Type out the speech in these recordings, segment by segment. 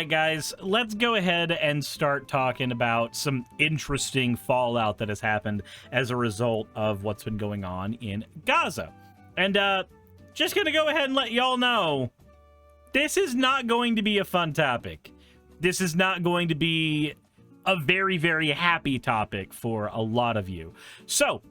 right, guys, let's go ahead and start talking about some interesting fallout that has happened as a result of what's been going on in Gaza. And just gonna go ahead and let y'all know, this is not going to be a fun topic. This is not going to be a very, very happy topic for a lot of you. So,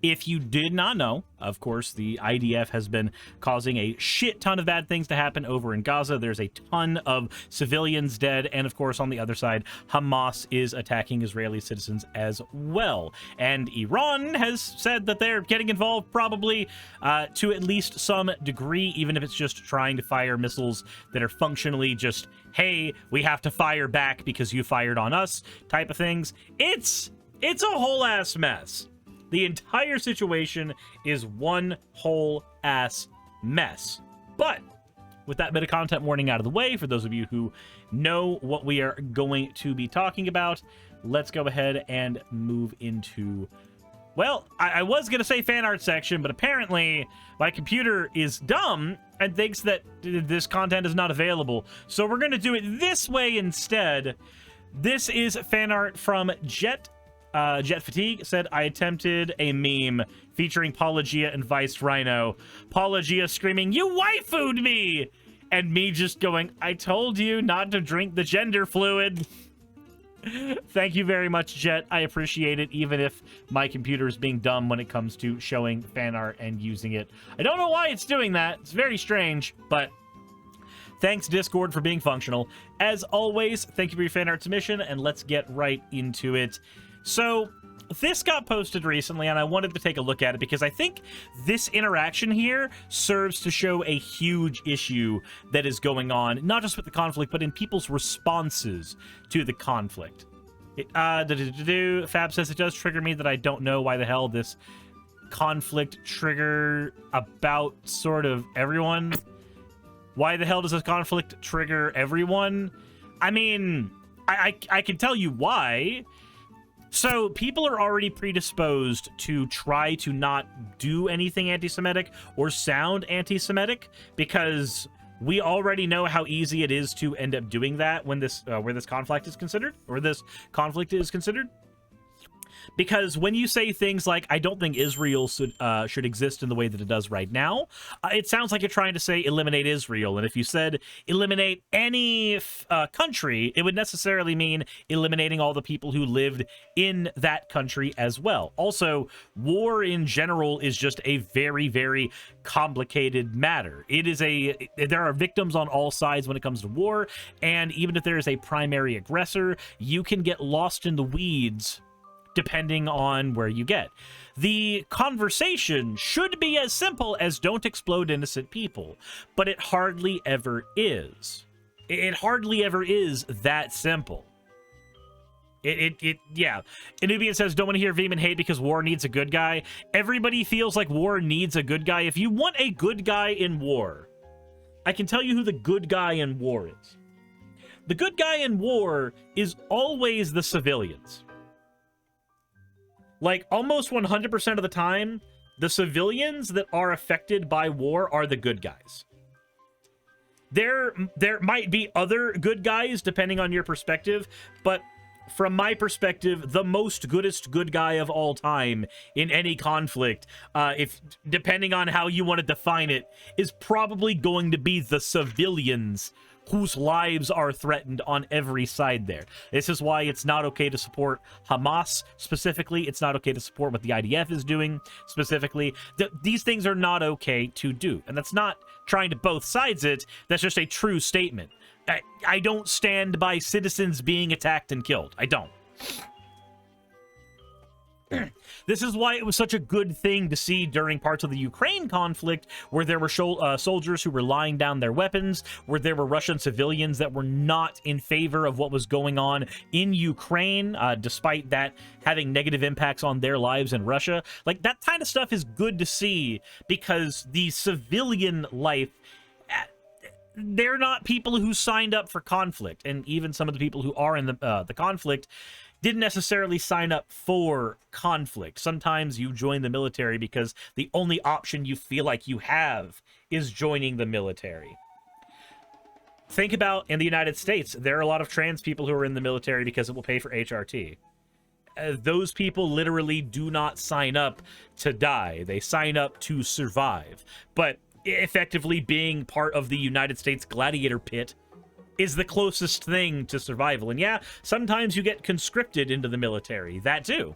if you did not know, of course, the IDF has been causing a shit ton of bad things to happen over in Gaza. There's a ton of civilians dead, and of course, on the other side, Hamas is attacking Israeli citizens as well. And Iran has said that they're getting involved probably to at least some degree, even if it's just trying to fire missiles that are functionally just, hey, we have to fire back because you fired on us type of things. It's a whole ass mess. The entire situation is one whole ass mess. But with that bit of content warning out of the way, for those of you who know what we are going to be talking about, let's go ahead and move into, well, I was going to say fan art section, but apparently my computer is dumb and thinks that this content is not available. So we're going to do it this way instead. This is fan art from Jet Fatigue said, I attempted a meme featuring Paulogia and Vice Rhino. Paulogia screaming, "You waifu'd me!" And me just going, I told you not to drink the gender fluid. Thank you very much, Jet. I appreciate it, even if my computer is being dumb when it comes to showing fan art and using it. I don't know why it's doing that. It's very strange, but thanks, Discord, for being functional. As always, thank you for your fan art submission, and let's get right into it. So, this got posted recently, and I wanted to take a look at it because I think this interaction here serves to show a huge issue that is going on, not just with the conflict, but in people's responses to the conflict. Fab says it does trigger me that I don't know why the hell this conflict trigger about sort of everyone. Why the hell does this conflict trigger everyone? I mean, I can tell you why. So people are already predisposed to try to not do anything anti-Semitic or sound anti-Semitic because we already know how easy it is to end up doing that when this where this conflict is considered. Because when you say things like, I don't think Israel should exist in the way that it does right now, it sounds like you're trying to say eliminate Israel. And if you said eliminate any country, it would necessarily mean eliminating all the people who lived in that country as well. Also, war in general is just a very, very complicated matter. There are victims on all sides when it comes to war. And even if there is a primary aggressor, you can get lost in the weeds depending on where you get. The conversation should be as simple as don't explode innocent people, but it hardly ever is. It hardly ever is that simple. Yeah. Anubian says, don't want to hear vehement hate because war needs a good guy. Everybody feels like war needs a good guy. If you want a good guy in war, I can tell you who the good guy in war is. The good guy in war is always the civilians. Like, almost 100% of the time, the civilians that are affected by war are the good guys. There might be other good guys, depending on your perspective, but from my perspective, the most goodest good guy of all time in any conflict, if depending on how you want to define it, is probably going to be the civilians whose lives are threatened on every side there. This is why it's not okay to support Hamas specifically. It's not okay to support what the IDF is doing specifically. These things are not okay to do. And that's not trying to both sides it. That's just a true statement. I don't stand by citizens being attacked and killed. I don't. This is why it was such a good thing to see during parts of the Ukraine conflict where there were soldiers who were laying down their weapons, where there were Russian civilians that were not in favor of what was going on in Ukraine, despite that having negative impacts on their lives in Russia. Like, that kind of stuff is good to see because the civilian life, they're not people who signed up for conflict. And even some of the people who are in the conflict didn't necessarily sign up for conflict. Sometimes you join the military because the only option you feel like you have is joining the military. Think about in the United States, there are a lot of trans people who are in the military because it will pay for HRT. Those people literally do not sign up to die. They sign up to survive. But effectively being part of the United States gladiator pit is the closest thing to survival. And yeah, sometimes you get conscripted into the military. That too.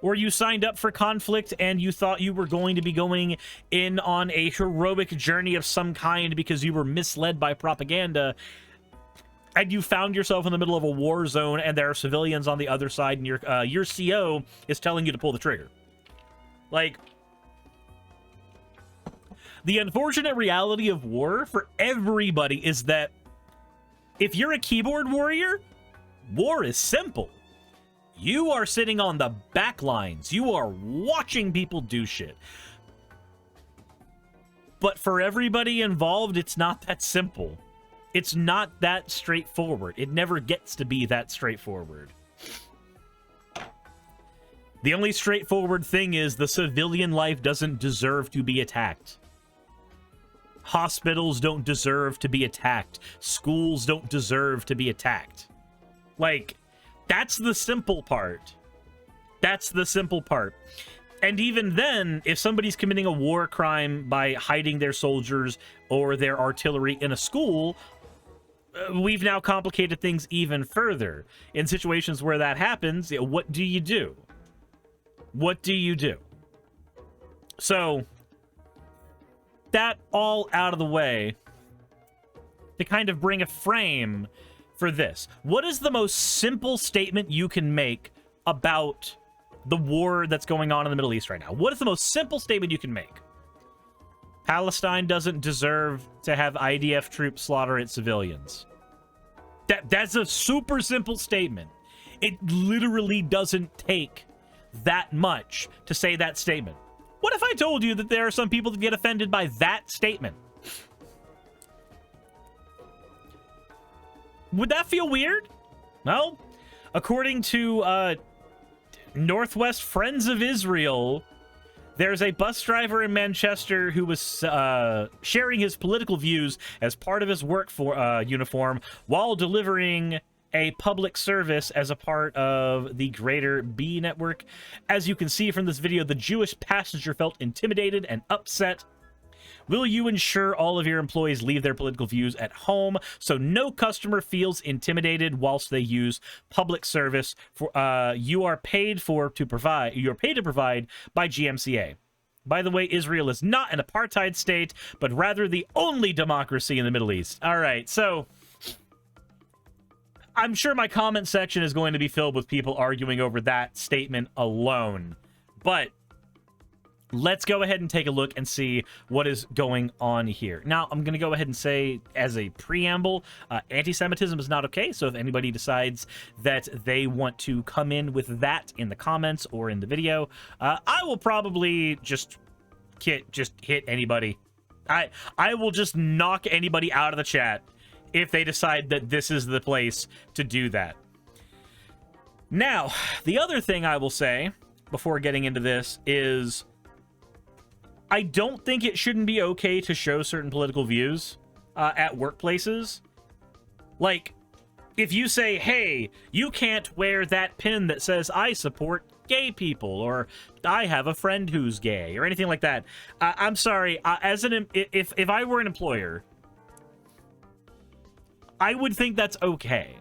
Or you signed up for conflict and you thought you were going to be going in on a heroic journey of some kind because you were misled by propaganda, and you found yourself in the middle of a war zone and there are civilians on the other side, and your CO is telling you to pull the trigger. Like, the unfortunate reality of war for everybody is that if you're a keyboard warrior, war is simple. You are sitting on the back lines. You are watching people do shit. But for everybody involved, it's not that simple. It's not that straightforward. It never gets to be that straightforward. The only straightforward thing is the civilian life doesn't deserve to be attacked. Hospitals don't deserve to be attacked. Schools don't deserve to be attacked. Like, that's the simple part. That's the simple part. And even then, if somebody's committing a war crime by hiding their soldiers or their artillery in a school, we've now complicated things even further. In situations where that happens, what do you do? What do you do? So, that all out of the way to kind of bring a frame for this. What is the most simple statement you can make about the war that's going on in the Middle East right now? What is the most simple statement you can make? Palestine doesn't deserve to have IDF troops slaughter its civilians. That's a super simple statement. It literally doesn't take that much to say that statement. What if I told you that there are some people that get offended by that statement? Would that feel weird? Well, according to Northwest Friends of Israel, there's a bus driver in Manchester who was sharing his political views as part of his work uniform while delivering a public service as a part of the greater B network. As you can see from this video, the Jewish passenger felt intimidated and upset. Will you ensure all of your employees leave their political views at home so no customer feels intimidated whilst they use public service? You are paid to provide by GMCA. By the way, Israel is not an apartheid state, but rather the only democracy in the Middle East. All right, so I'm sure my comment section is going to be filled with people arguing over that statement alone, but let's go ahead and take a look and see what is going on here. Now, I'm going to go ahead and say, as a preamble, anti-Semitism is not okay. So if anybody decides that they want to come in with that in the comments or in the video, I will probably just hit anybody. I will just knock anybody out of the chat if they decide that this is the place to do that. Now, the other thing I will say before getting into this is I don't think it shouldn't be okay to show certain political views at workplaces. Like, if you say, hey, you can't wear that pin that says I support gay people, or I have a friend who's gay, or anything like that. I'm sorry, if I were an employer, I would think that's okay.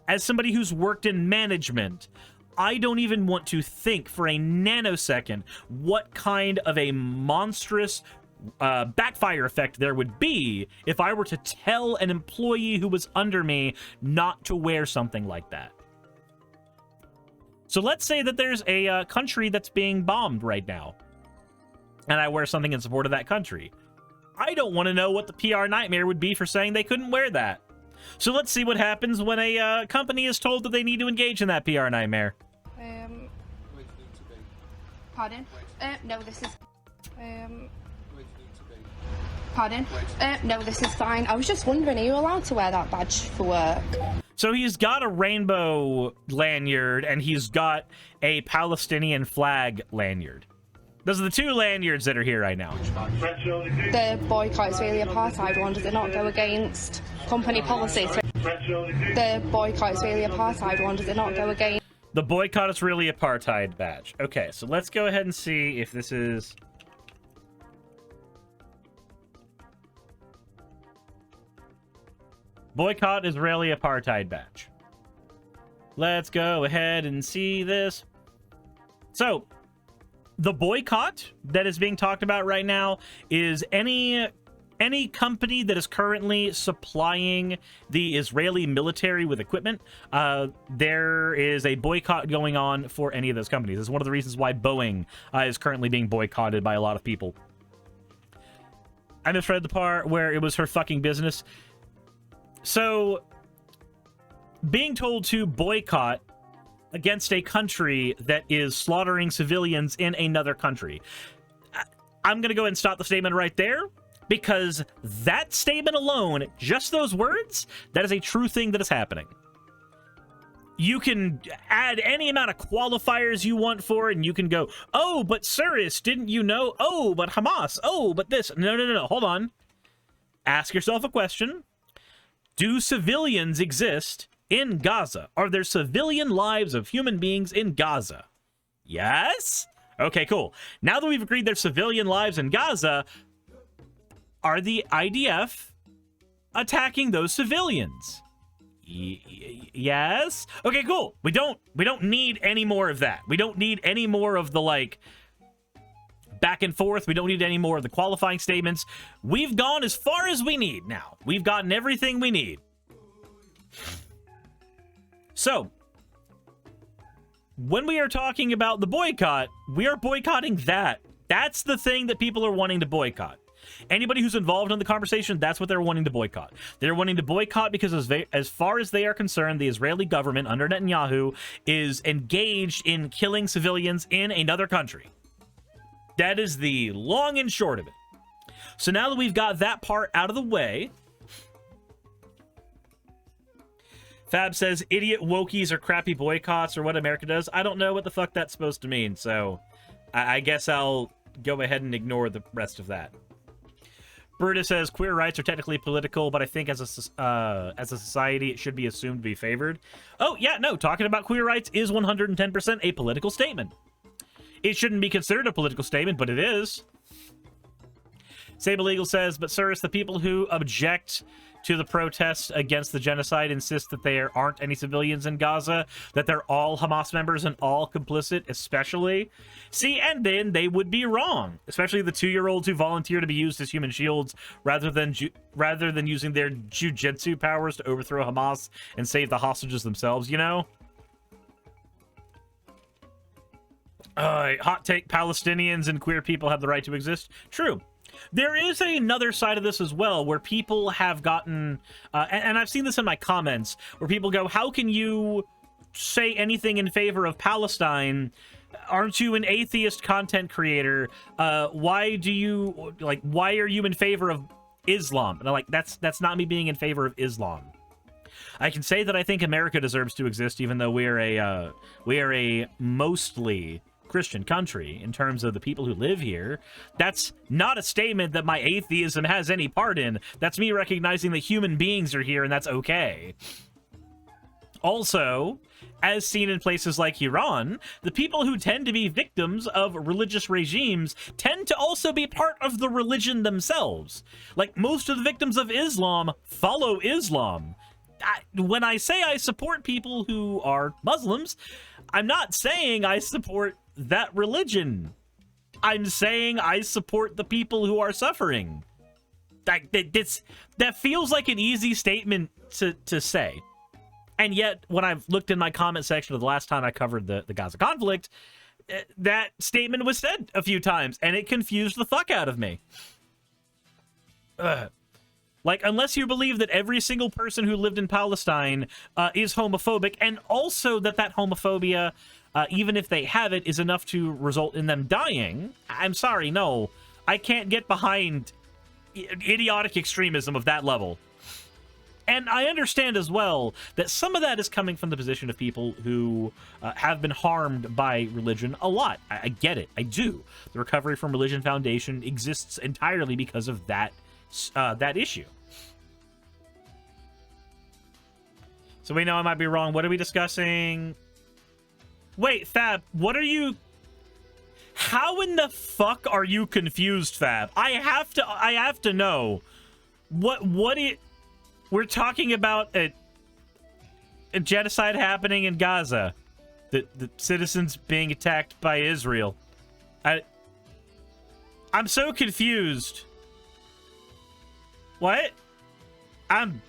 As somebody who's worked in management, I don't even want to think for a nanosecond what kind of a monstrous backfire effect there would be if I were to tell an employee who was under me not to wear something like that. So let's say that there's a country that's being bombed right now, and I wear something in support of that country. I don't want to know what the PR nightmare would be for saying they couldn't wear that. So let's see what happens when a company is told that they need to engage in that PR nightmare. Pardon? No, this is... Pardon? No, this is fine. I was just wondering, are you allowed to wear that badge for work? So he's got a rainbow lanyard, and he's got a Palestinian flag lanyard. Those are the two lanyards that are here right now. The boycott's really apartheid one. Does it not go against company policy? The boycott's really apartheid one. Does it not go against... The boycott is really apartheid badge. Okay, so let's go ahead and see if this is... Boycott Israeli apartheid badge. Let's go ahead and see this. So, the boycott that is being talked about right now is any company that is currently supplying the Israeli military with equipment. There is a boycott going on for any of those companies. It's one of the reasons why Boeing is currently being boycotted by a lot of people. I misread the part where it was her fucking business. So, being told to boycott against a country that is slaughtering civilians in another country. I'm going to go ahead and stop the statement right there, because that statement alone, just those words, that is a true thing that is happening. You can add any amount of qualifiers you want for it, and you can go, oh, but Suris, didn't you know? Oh, but Hamas. Oh, but this. No. Hold on. Ask yourself a question. Do civilians exist in Gaza? Are there civilian lives of human beings in Gaza? Yes? Okay, cool. Now that we've agreed there's civilian lives in Gaza, are the IDF attacking those civilians? Yes? Okay, cool. We don't need any more of that. We don't need any more of the, like, back and forth. We don't need any more of the qualifying statements. We've gone as far as we need now. We've gotten everything we need. So, when we are talking about the boycott, we are boycotting that. That's the thing that people are wanting to boycott. Anybody who's involved in the conversation, that's what they're wanting to boycott. They're wanting to boycott because as far as they are concerned, the Israeli government under Netanyahu is engaged in killing civilians in another country. That is the long and short of it. So now that we've got that part out of the way, Fab says, idiot wokies are crappy boycotts or what America does. I don't know what the fuck that's supposed to mean, so I guess I'll go ahead and ignore the rest of that. Brutus says, queer rights are technically political, but I think as a society, it should be assumed to be favored. Oh, yeah, no, talking about queer rights is 110% a political statement. It shouldn't be considered a political statement, but it is. Sable Eagle says, but Suris, the people who object to the protests against the genocide insist that there aren't any civilians in Gaza, that they're all Hamas members and all complicit, especially. See, and then they would be wrong, especially the 2-year-olds who volunteer to be used as human shields rather than using their jujitsu powers to overthrow Hamas and save the hostages themselves, you know? Hot take, Palestinians and queer people have the right to exist. True. There is another side of this as well, where people have gotten, and I've seen this in my comments, where people go, how can you say anything in favor of Palestine? Aren't you an atheist content creator? Why are you in favor of Islam? And I'm like, that's not me being in favor of Islam. I can say that I think America deserves to exist, even though we are a mostly Christian country in terms of the people who live here. That's not a statement that my atheism has any part in. That's me recognizing that human beings are here and that's okay. Also, as seen in places like Iran, the people who tend to be victims of religious regimes tend to also be part of the religion themselves. Like, most of the victims of Islam follow Islam. When I say I support people who are Muslims, I'm not saying I support that religion. I'm saying I support the people who are suffering. That feels like an easy statement to say. And yet, when I've looked in my comment section of the last time I covered the Gaza conflict, that statement was said a few times, and it confused the fuck out of me. Like, unless you believe that every single person who lived in Palestine is homophobic, and also that homophobia, even if they have it, is enough to result in them dying, I'm sorry, no. I can't get behind idiotic extremism of that level. And I understand as well that some of that is coming from the position of people who have been harmed by religion a lot. I get it. I do. The Recovery from Religion Foundation exists entirely because of that issue. So we know I might be wrong. What are we discussing? Wait, Fab, what are you... How in the fuck are you confused, Fab? I have to know. What it... We're talking about a genocide happening in Gaza. The citizens being attacked by Israel. I'm so confused. What? I'm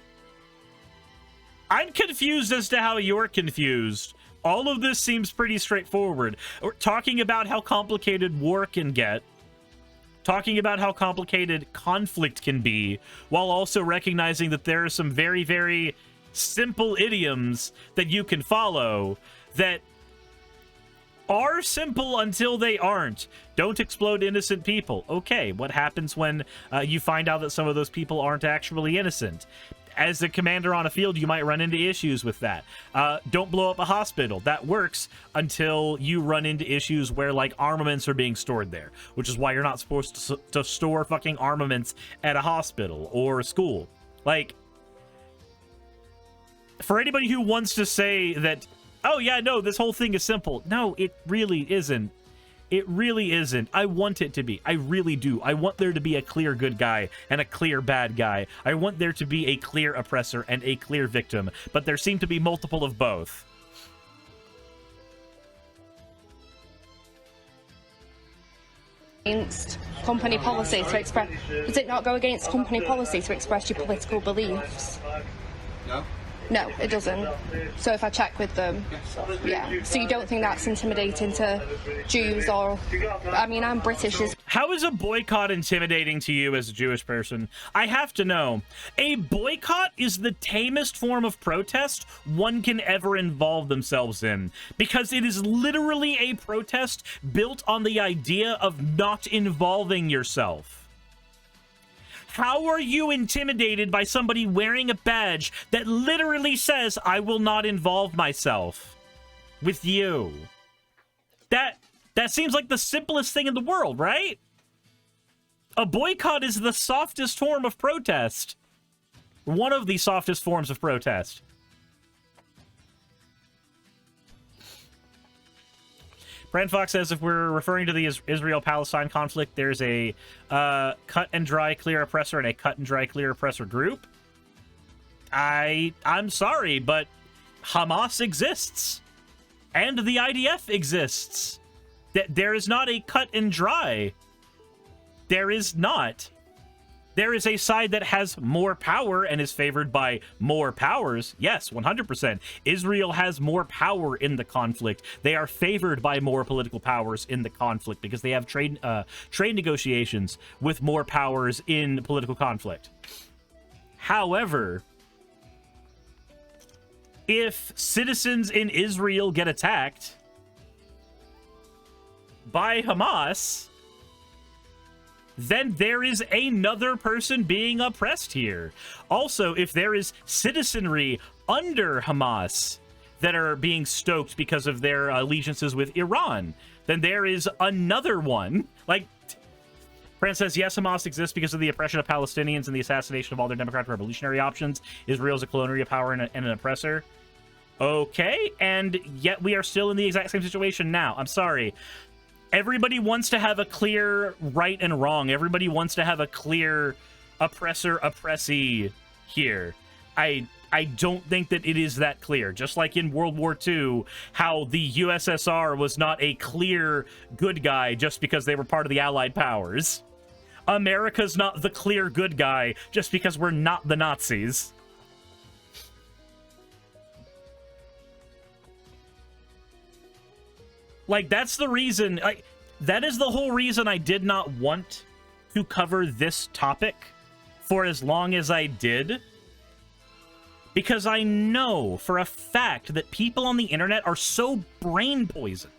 confused as to how you're confused. All of this seems pretty straightforward. We're talking about how complicated war can get. Talking about how complicated conflict can be, while also recognizing that there are some very, very simple idioms that you can follow that are simple until they aren't. Don't explode innocent people. Okay, what happens when you find out that some of those people aren't actually innocent? As a commander on a field, you might run into issues with that. Don't blow up a hospital. That works until you run into issues where, like, armaments are being stored there, which is why you're not supposed to store fucking armaments at a hospital or a school. Like, for anybody who wants to say that, oh yeah, no, this whole thing is simple. No, it really isn't. It really isn't. I want it to be. I really do. I want there to be a clear good guy and a clear bad guy. I want there to be a clear oppressor and a clear victim, but there seem to be multiple of both. Against company policy to express... Does it not go against company policy to express your political beliefs? No. No, it doesn't. So if I check with them, yeah. So you don't think that's intimidating to Jews or... I mean, I'm British. How is a boycott intimidating to you as a Jewish person? I have to know. A boycott is the tamest form of protest one can ever involve themselves in, because it is literally a protest built on the idea of not involving yourself. How are you intimidated by somebody wearing a badge that literally says, I will not involve myself with you? That seems like the simplest thing in the world, right? A boycott is the softest form of protest. One of the softest forms of protest. Brand Fox says if we're referring to the Israel-Palestine conflict, there's a cut and dry clear oppressor and a cut and dry clear oppressor group. I'm sorry, but Hamas exists. And the IDF exists. There is not a cut and dry. There is not. There is a side that has more power and is favored by more powers. Yes, 100%. Israel has more power in the conflict. They are favored by more political powers in the conflict because they have trade negotiations with more powers in political conflict. However, if citizens in Israel get attacked by Hamas, then there is another person being oppressed here. Also, if there is citizenry under Hamas that are being stoked because of their allegiances with Iran, then there is another one. Like, France says, yes, Hamas exists because of the oppression of Palestinians and the assassination of all their democratic revolutionary options. Israel is a colonial power and an oppressor. Okay, and yet we are still in the exact same situation now. I'm sorry. Everybody wants to have a clear right and wrong. Everybody wants to have a clear oppressor-oppressee here. I don't think that it is that clear. Just like in World War II, how the USSR was not a clear good guy just because they were part of the Allied powers. America's not the clear good guy just because we're not the Nazis. Like, that's the reason, like, that is the whole reason I did not want to cover this topic for as long as I did. Because I know for a fact that people on the internet are so brain poisoned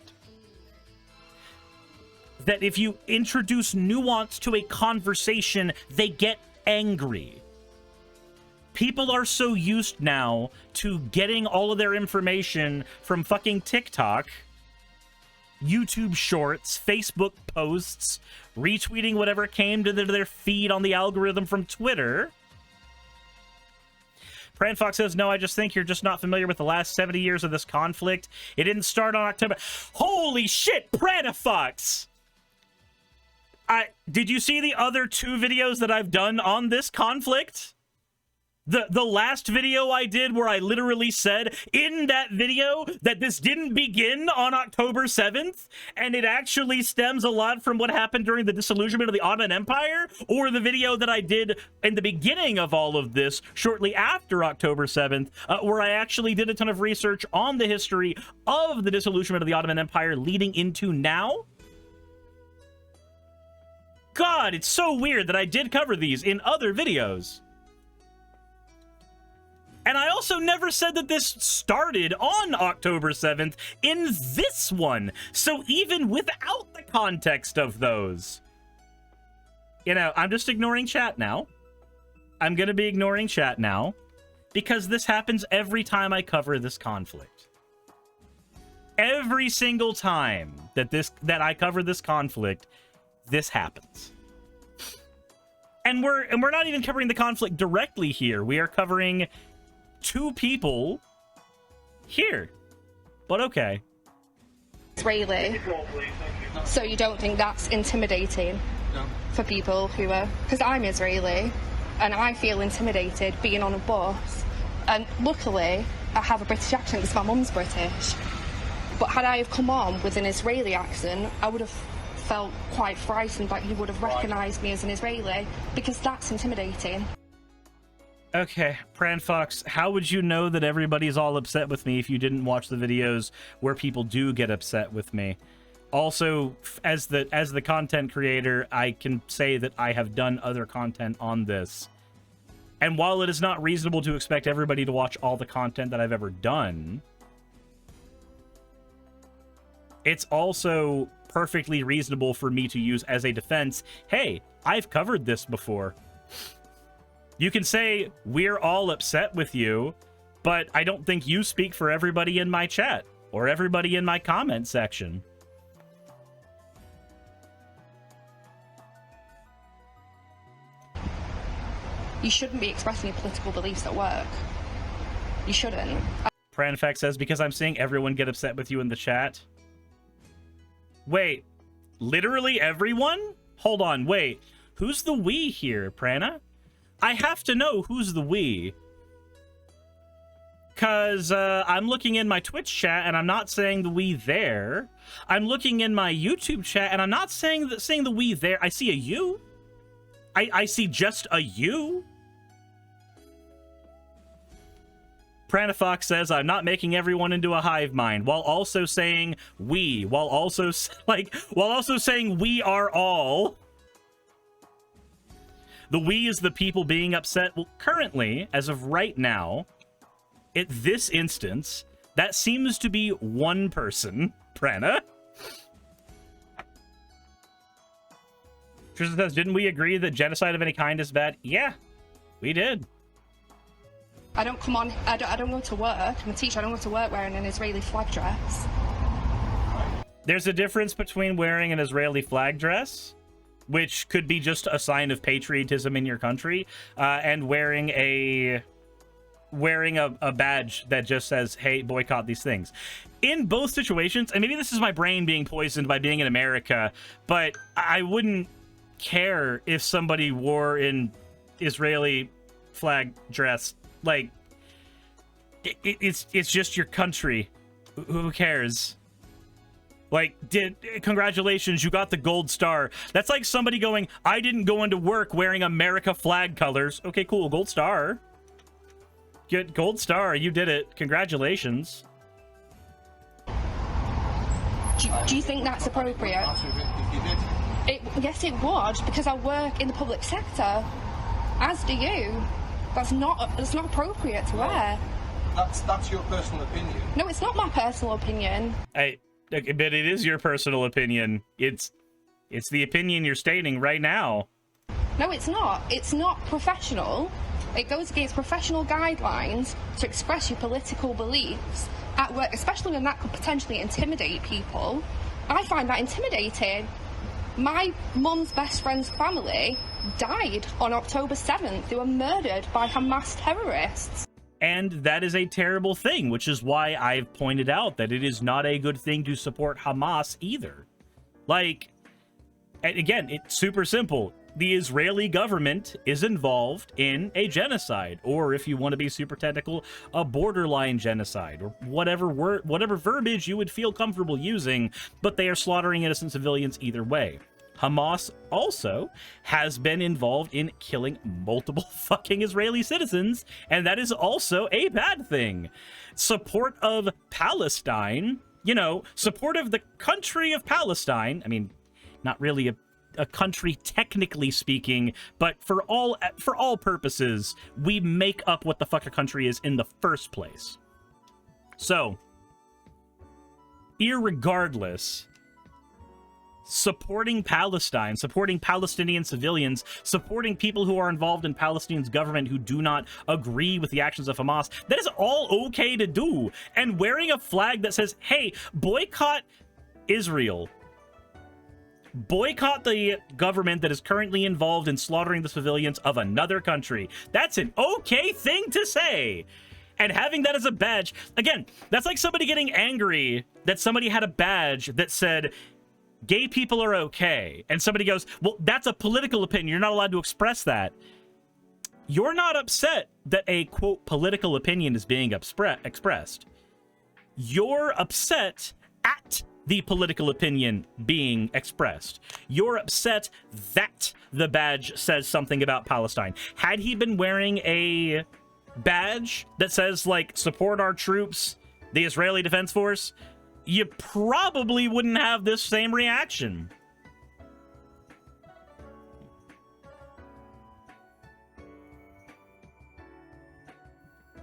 that if you introduce nuance to a conversation, they get angry. People are so used now to getting all of their information from fucking TikTok, YouTube shorts, Facebook posts, retweeting whatever came to their feed on the algorithm from Twitter. Pran Fox says, no, I just think you're just not familiar with the last 70 years of this conflict. It didn't start on October. Holy shit, Pran Fox! Did you see the other 2 videos that I've done on this conflict? The last video I did where I literally said in that video that this didn't begin on October 7th, and it actually stems a lot from what happened during the disillusionment of the Ottoman Empire, or the video that I did in the beginning of all of this, shortly after October 7th, where I actually did a ton of research on the history of the disillusionment of the Ottoman Empire leading into now? God, it's so weird that I did cover these in other videos. And I also never said that this started on October 7th in this one. So even without the context of those, you know, I'm just ignoring chat now. I'm going to be ignoring chat now because this happens every time I cover this conflict. Every single time that I cover this conflict, this happens. And we're not even covering the conflict directly here. We are covering 2 people here, but okay. Israeli. So you don't think that's intimidating? No. For people who are, because I'm Israeli and I feel intimidated being on a bus, and luckily I have a British accent because my mum's British, but had I have come on with an Israeli accent, I would have felt quite frightened that you would have recognised me as an Israeli, because that's intimidating. Okay, Pran Fox, how would you know that everybody's all upset with me if you didn't watch the videos where people do get upset with me? Also, as the content creator, I can say that I have done other content on this. And while it is not reasonable to expect everybody to watch all the content that I've ever done, it's also perfectly reasonable for me to use as a defense, hey, I've covered this before. You can say, we're all upset with you, but I don't think you speak for everybody in my chat or everybody in my comment section. You shouldn't be expressing your political beliefs at work. You shouldn't. Pranfax says, because I'm seeing everyone get upset with you in the chat. Wait, literally everyone? Hold on, wait. Who's the we here, Prana? I have to know who's the we. Because I'm looking in my Twitch chat and I'm not saying the we there. I'm looking in my YouTube chat and I'm not saying the we there. I see a you. I see just a you. Pranafox says, I'm not making everyone into a hive mind, while also saying we, while also saying we are all. The we is the people being upset. Well, currently, as of right now, at this instance, that seems to be one person, Prana. Tristan says, didn't we agree that genocide of any kind is bad? Yeah, we did. I don't come on, I don't go to work. I'm a teacher, I don't go to work wearing an Israeli flag dress. There's a difference between wearing an Israeli flag dress, which could be just a sign of patriotism in your country, and wearing a badge that just says, hey, boycott these things. In both situations, and maybe this is my brain being poisoned by being in America, but I wouldn't care if somebody wore an Israeli flag dress. Like, it's just your country. Who cares? Like, congratulations, you got the gold star. That's like somebody going, I didn't go into work wearing America flag colors. Okay, cool, gold star. Get gold star, you did it. Congratulations. Do you think that's appropriate? Yes, it would, because I work in the public sector, as do you. That's not appropriate to wear. That's your personal opinion. No, it's not my personal opinion. But it is your personal opinion. It's the opinion you're stating right now. No, it's not. It's not professional It goes against professional guidelines to express your political beliefs at work, especially when that could potentially intimidate people. I find that intimidating. My mum's best friend's family died on October 7th. They were murdered by Hamas terrorists. And that is a terrible thing, which is why I've pointed out that it is not a good thing to support Hamas either. Like, again, it's super simple. The Israeli government is involved in a genocide, or if you want to be super technical, a borderline genocide, or whatever verbiage you would feel comfortable using, but they are slaughtering innocent civilians either way. Hamas also has been involved in killing multiple fucking Israeli citizens, and that is also a bad thing. Support of Palestine, you know, support of the country of Palestine, I mean, not really a country technically speaking, but for all purposes, we make up what the fuck a country is in the first place. So, irregardless, supporting Palestine, supporting Palestinian civilians, supporting people who are involved in Palestine's government who do not agree with the actions of Hamas, that is all okay to do. And wearing a flag that says, hey, boycott Israel, boycott the government that is currently involved in slaughtering the civilians of another country, that's an okay thing to say. And having that as a badge, again, that's like somebody getting angry that somebody had a badge that said, gay people are okay. And somebody goes, well, that's a political opinion. You're not allowed to express that. You're not upset that a, quote, political opinion is being expressed. You're upset at the political opinion being expressed. You're upset that the badge says something about Palestine. Had he been wearing a badge that says, like, support our troops, the Israeli Defense Force, you probably wouldn't have this same reaction.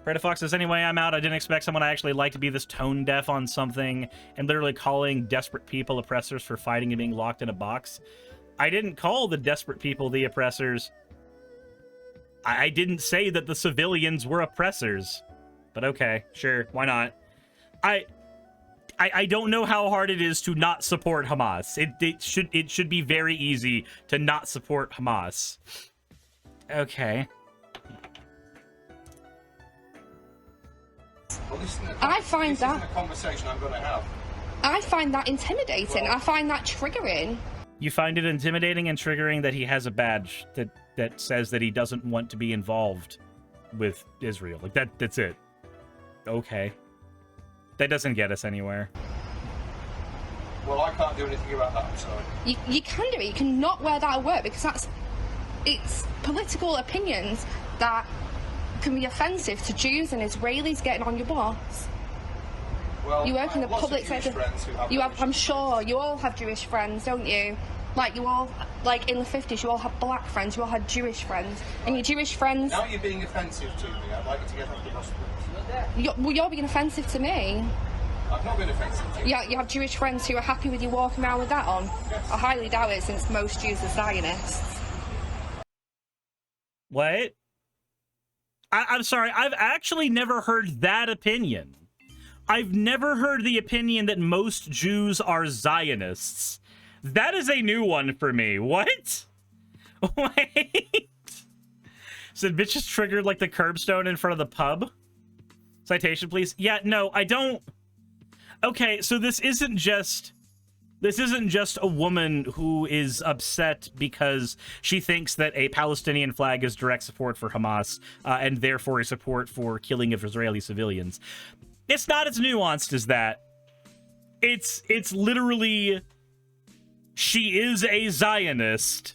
Preda Fox says, anyway, I'm out. I didn't expect someone I actually like to be this tone deaf on something and literally calling desperate people oppressors for fighting and being locked in a box. I didn't call the desperate people the oppressors. I didn't say that the civilians were oppressors. But okay, sure, why not? I don't know how hard it is to not support Hamas. It should be very easy to not support Hamas. Okay. Well, I find this that isn't a conversation I'm going to have. I find that intimidating. Well, I find that triggering. You find it intimidating and triggering that he has a badge that says that he doesn't want to be involved with Israel. Like that's it. Okay. That doesn't get us anywhere. Well, I can't do anything about that, I'm sorry. You can do it. You can not wear that at work because it's political opinions that can be offensive to Jews and Israelis getting on your boss. Well, You work in the lots of public Jewish sector. friends who have You have, religious I'm sure, beliefs. you all have Jewish friends, don't you? Like you all, like in the 50s, you all had black friends, you all had Jewish friends, and your Jewish friends. Now you're being offensive to me. I'd like you to get off the hospital. You're being offensive to me. I've not been offensive to you. Yeah, you have Jewish friends who are happy with you walking around with that on. Yes. I highly doubt it, since most Jews are Zionists. What? I'm sorry, I've actually never heard that opinion. I've never heard the opinion that most Jews are Zionists. That is a new one for me. What? Wait. Said bitches triggered like the curbstone in front of the pub? Citation, please. Yeah, no, I don't. Okay, so this isn't just a woman who is upset because she thinks that a Palestinian flag is direct support for Hamas and therefore a support for killing of Israeli civilians. It's not as nuanced as that. It's literally she is a Zionist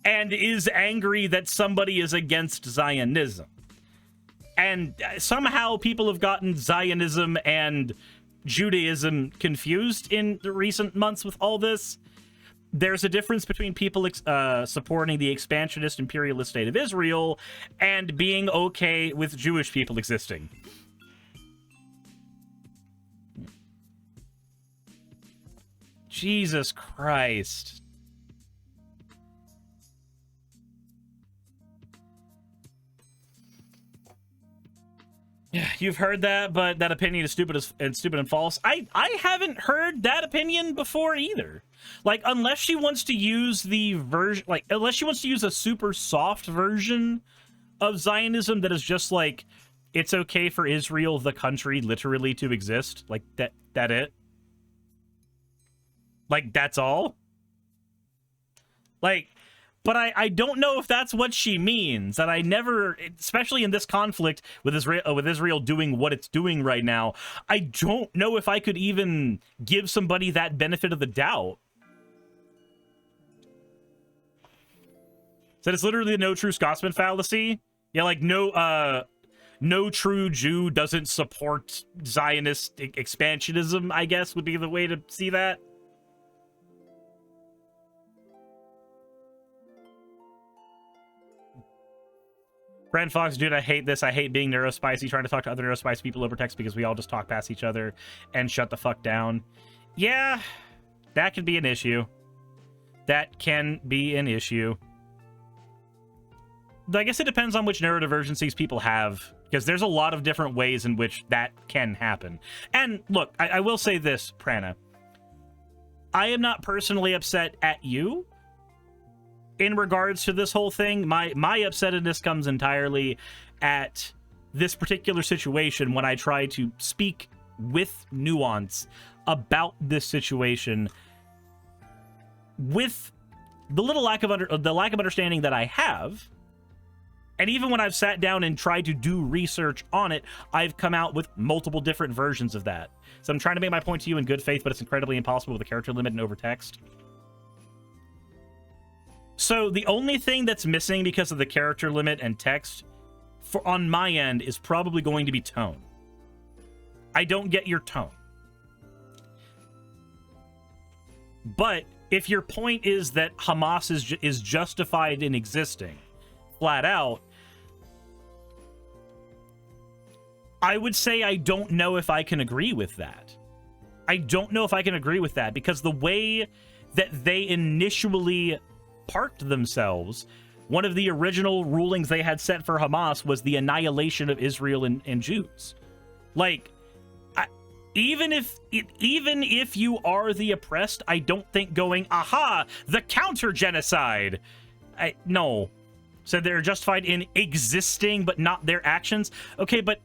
and is angry that somebody is against Zionism. And somehow people have gotten Zionism and Judaism confused in the recent months with all this. There's a difference between people supporting the expansionist imperialist state of Israel and being okay with Jewish people existing. Jesus Christ. You've heard that, but that opinion is stupid and false. I haven't heard that opinion before either. Like, unless she wants to use the version, like, unless she wants to use a super soft version of Zionism that is just like, it's okay for Israel, the country, literally to exist. Like, that it? Like, that's all? Like, but I don't know if that's what she means. And I never, especially in this conflict with Israel doing what it's doing right now, I don't know if I could even give somebody that benefit of the doubt. So it's literally the no true Scotsman fallacy. Yeah, like no true Jew doesn't support Zionist expansionism, I guess, would be the way to see that. Brand Fox, dude, I hate this. I hate being neurospicy, trying to talk to other neurospicy people over text because we all just talk past each other and shut the fuck down. Yeah, that can be an issue. That can be an issue. I guess it depends on which neurodivergencies people have, because there's a lot of different ways in which that can happen. And look, I will say this, Prana. I am not personally upset at you in regards to this whole thing. My upsetness comes entirely at this particular situation when I try to speak with nuance about this situation with the little lack of understanding that I have. And even when I've sat down and tried to do research on it, I've come out with multiple different versions of that. So I'm trying to make my point to you in good faith, but it's incredibly impossible with a character limit and over text. So the only thing that's missing because of the character limit and text on my end is probably going to be tone. I don't get your tone. But if your point is that Hamas is justified in existing, flat out, I would say I don't know if I can agree with that. I don't know if I can agree with that, because the way that they initially parked themselves, one of the original rulings they had set for Hamas was the annihilation of Israel and Jews. Like, even if you are the oppressed, I don't think going, aha, the counter-genocide. No. So they're justified in existing, but not their actions. Okay, but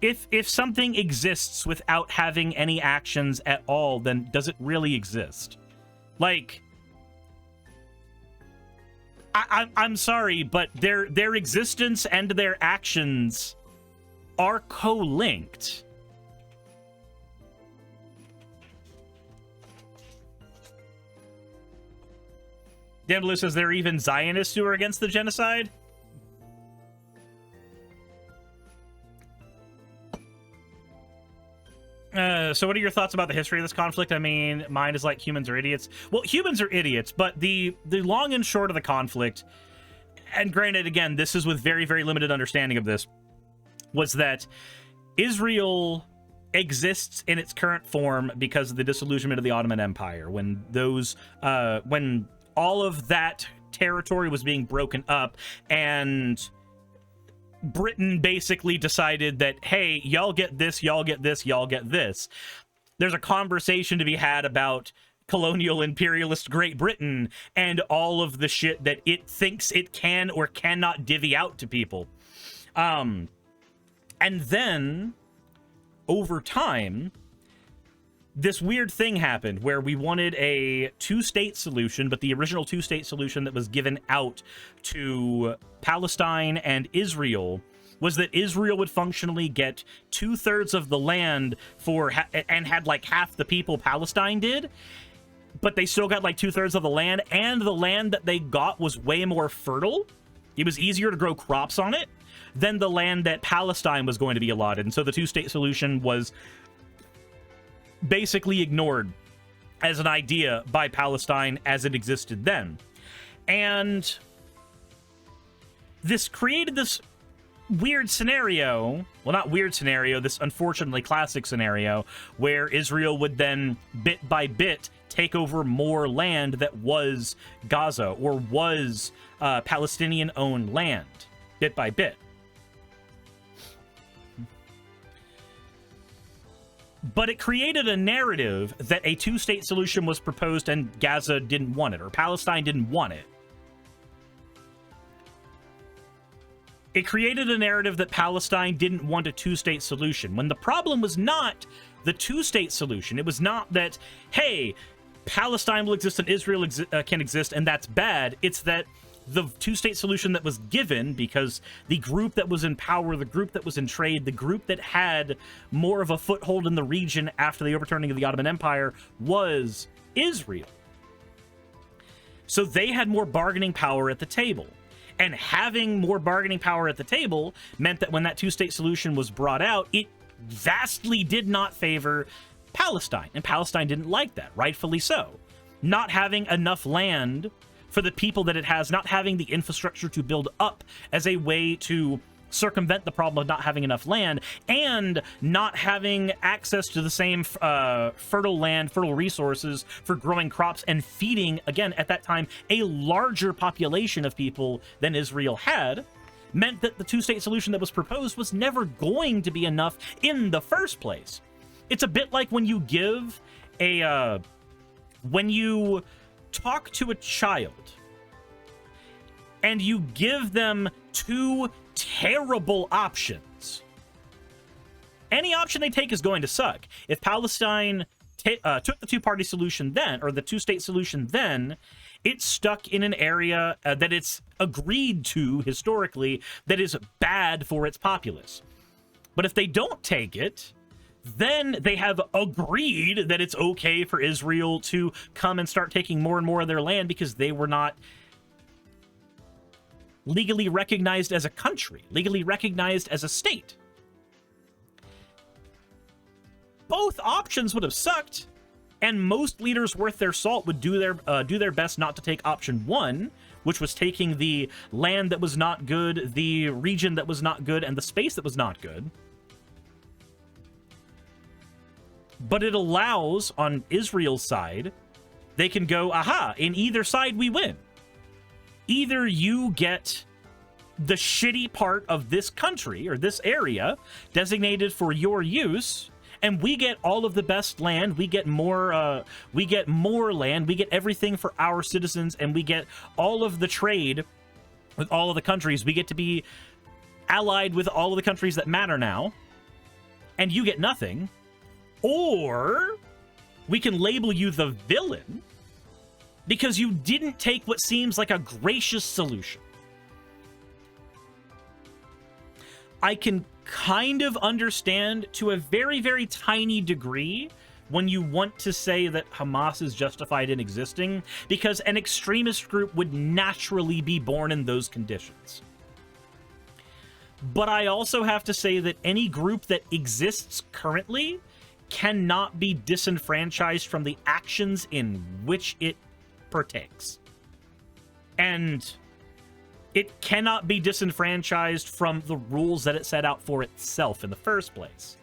if something exists without having any actions at all, then does it really exist? Like, I'm sorry, but their existence and their actions are co-linked. Dan Blue says there are even Zionists who are against the genocide. So what are your thoughts about the history of this conflict? I mean, mine is like humans are idiots. Well, humans are idiots, but the long and short of the conflict, and granted, again, this is with very, very limited understanding of this, was that Israel exists in its current form because of the disillusionment of the Ottoman Empire. When when all of that territory was being broken up, and Britain basically decided that, hey, y'all get this, y'all get this, y'all get this. There's a conversation to be had about colonial imperialist Great Britain and all of the shit that it thinks it can or cannot divvy out to people. And then, over time, this weird thing happened where we wanted a two-state solution, but the original two-state solution that was given out to Palestine and Israel was that Israel would functionally get 2/3 of the land and had like half the people Palestine did, but they still got like 2/3 of the land, and the land that they got was way more fertile. It was easier to grow crops on it than the land that Palestine was going to be allotted. And so the two-state solution was basically ignored as an idea by Palestine as it existed then. And this created this weird scenario, well, not weird scenario, this unfortunately classic scenario, where Israel would then, bit by bit, take over more land that was Gaza or was Palestinian-owned land, bit by bit. But it created a narrative that a two-state solution was proposed and Gaza didn't want it, or Palestine didn't want it. It created a narrative that Palestine didn't want a two-state solution, when the problem was not the two-state solution. It was not that, hey, Palestine will exist and Israel can exist, and that's bad. It's that the two-state solution that was given, because the group that was in power, the group that was in trade, the group that had more of a foothold in the region after the overturning of the Ottoman Empire was Israel. So they had more bargaining power at the table. And having more bargaining power at the table meant that when that two-state solution was brought out, it vastly did not favor Palestine. And Palestine didn't like that, rightfully so. Not having enough land for the people that it has, not having the infrastructure to build up as a way to circumvent the problem of not having enough land, and not having access to the same fertile land, fertile resources for growing crops and feeding, again, at that time, a larger population of people than Israel had, meant that the two-state solution that was proposed was never going to be enough in the first place. It's a bit like when you give when you talk to a child and you give them two terrible options. Any option they take is going to suck. If Palestine took the two-party solution then, or the two-state solution then, it's stuck in an area that it's agreed to historically that is bad for its populace. But if they don't take it, then they have agreed that it's okay for Israel to come and start taking more and more of their land because they were not legally recognized as a country, legally recognized as a state. Both options would have sucked, and most leaders worth their salt would do their best not to take option one, which was taking the land that was not good, the region that was not good, and the space that was not good. But it allows, on Israel's side, they can go, aha, in either side we win. Either you get the shitty part of this country or this area designated for your use, and we get all of the best land, we get more land, we get everything for our citizens, and we get all of the trade with all of the countries. We get to be allied with all of the countries that matter now, and you get nothing. Or we can label you the villain because you didn't take what seems like a gracious solution. I can kind of understand to a very, very tiny degree when you want to say that Hamas is justified in existing, because an extremist group would naturally be born in those conditions. But I also have to say that any group that exists currently cannot be disenfranchised from the actions in which it partakes. And it cannot be disenfranchised from the rules that it set out for itself in the first place.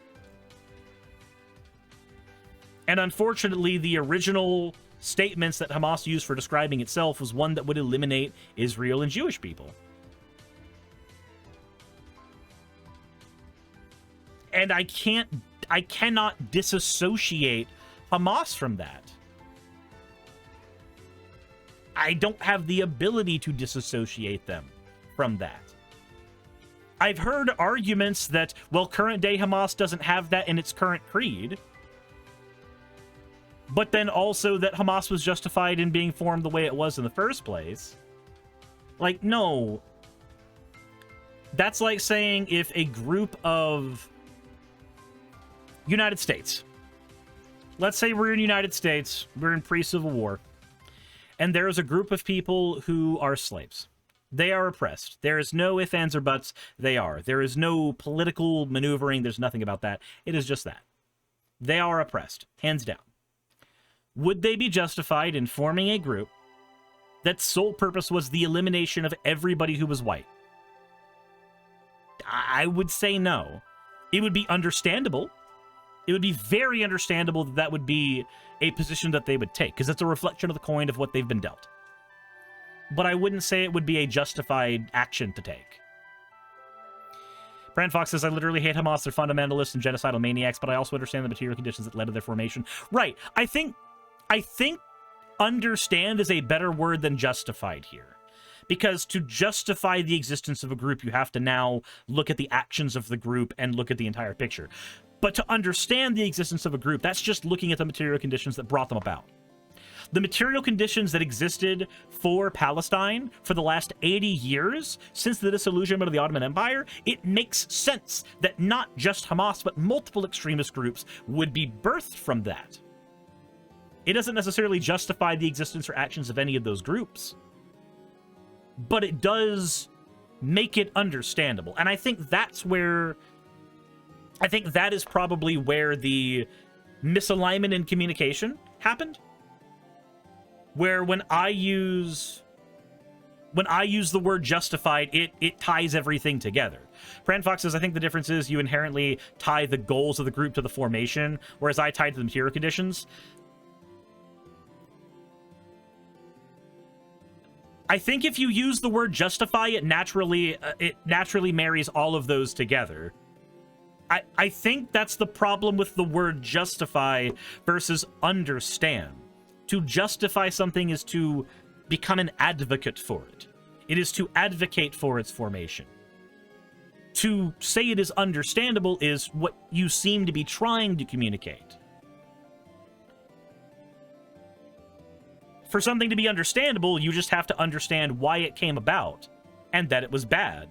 And unfortunately, the original statements that Hamas used for describing itself was one that would eliminate Israel and Jewish people. And I cannot disassociate Hamas from that. I don't have the ability to disassociate them from that. I've heard arguments that, well, current day Hamas doesn't have that in its current creed, but then also that Hamas was justified in being formed the way it was in the first place. Like, no. That's like saying if a group of United States, let's say we're in the United States, we're in pre-Civil War, and there is a group of people who are slaves. They are oppressed. There is no ifs, ands, or buts. They are. There is no political maneuvering. There's nothing about that. It is just that. They are oppressed, hands down. Would they be justified in forming a group that sole purpose was the elimination of everybody who was white? I would say no. It would be understandable. It would be very understandable that that would be a position that they would take, because it's a reflection of the coin of what they've been dealt. But I wouldn't say it would be a justified action to take. Fran Fox says, I literally hate Hamas. They're fundamentalists and genocidal maniacs, but I also understand the material conditions that led to their formation. Right. I think understand is a better word than justified here. Because to justify the existence of a group, you have to now look at the actions of the group and look at the entire picture. But to understand the existence of a group, that's just looking at the material conditions that brought them about. The material conditions that existed for Palestine for the last 80 years, since the disillusionment of the Ottoman Empire, it makes sense that not just Hamas, but multiple extremist groups would be birthed from that. It doesn't necessarily justify the existence or actions of any of those groups, but it does make it understandable. And I think that's where... I think that is probably where the misalignment in communication happened. Where when I use the word justified, it ties everything together. Fran Fox says, I think the difference is you inherently tie the goals of the group to the formation, whereas I tie to the material conditions. I think if you use the word justify, it naturally marries all of those together. I think that's the problem with the word justify versus understand. To justify something is to become an advocate for it. It is to advocate for its formation. To say it is understandable is what you seem to be trying to communicate. For something to be understandable, you just have to understand why it came about and that it was bad.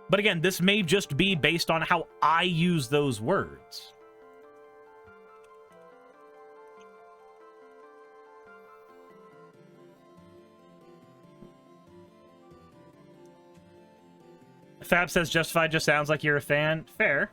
But again, this may just be based on how I use those words. Fab says justified just sounds like you're a fan. Fair.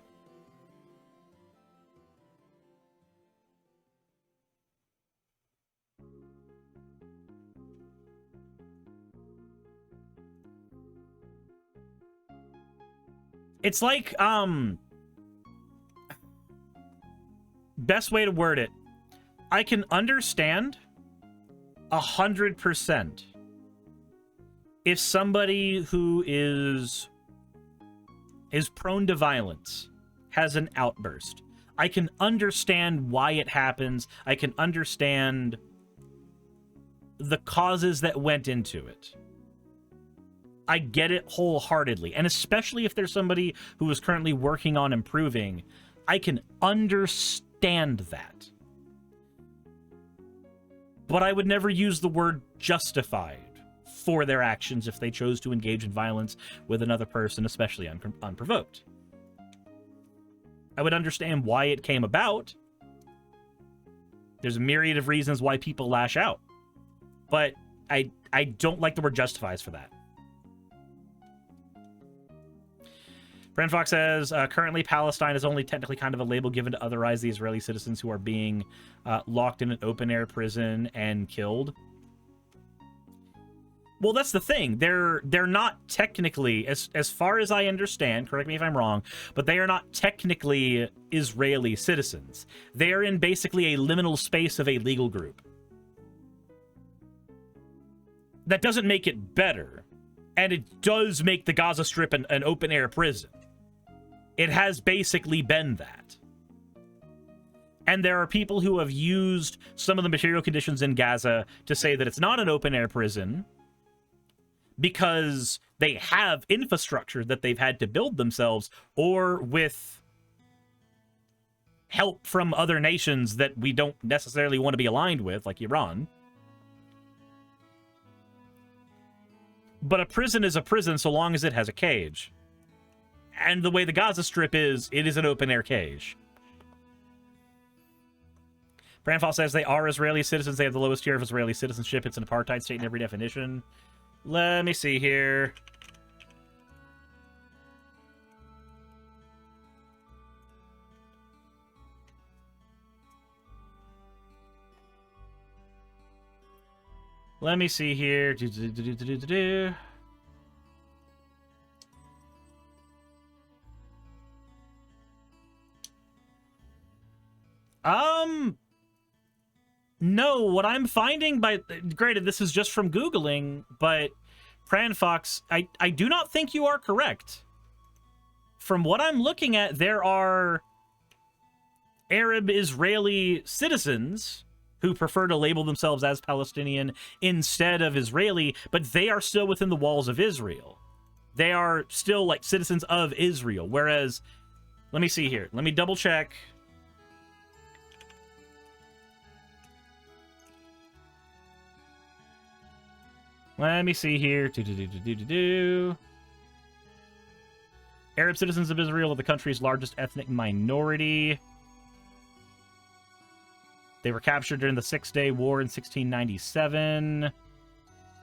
It's like, best way to word it, I can understand 100% if somebody who is prone to violence has an outburst. I can understand why it happens. I can understand the causes that went into it. I get it wholeheartedly. And especially if there's somebody who is currently working on improving, I can understand that. But I would never use the word justified for their actions if they chose to engage in violence with another person, especially unprovoked. I would understand why it came about. There's a myriad of reasons why people lash out. But I don't like the word justifies for that. Brent Fox says, currently Palestine is only technically kind of a label given to otherize the Israeli citizens who are being locked in an open-air prison and killed. Well, that's the thing. They're not technically, as far as I understand, correct me if I'm wrong, but they are not technically Israeli citizens. They are in basically a liminal space of a legal group. That doesn't make it better, and it does make the Gaza Strip an open-air prison. It has basically been that. And there are people who have used some of the material conditions in Gaza to say that it's not an open-air prison because they have infrastructure that they've had to build themselves, or with help from other nations that we don't necessarily want to be aligned with, like Iran. But a prison is a prison so long as it has a cage. And the way the Gaza Strip is, it is an open-air cage. Brandfall says they are Israeli citizens. They have the lowest tier of Israeli citizenship. It's an apartheid state in every definition. Let me see here. Let me see here. No, what I'm finding by... Granted, this is just from Googling, but Pranfox, I do not think you are correct. From what I'm looking at, there are Arab Israeli citizens who prefer to label themselves as Palestinian instead of Israeli, but they are still within the walls of Israel. They are still, like, citizens of Israel, whereas... Let me see here. Let me double check. Let me see here. Arab citizens of Israel are the country's largest ethnic minority. They were captured during the Six-Day War in 1697.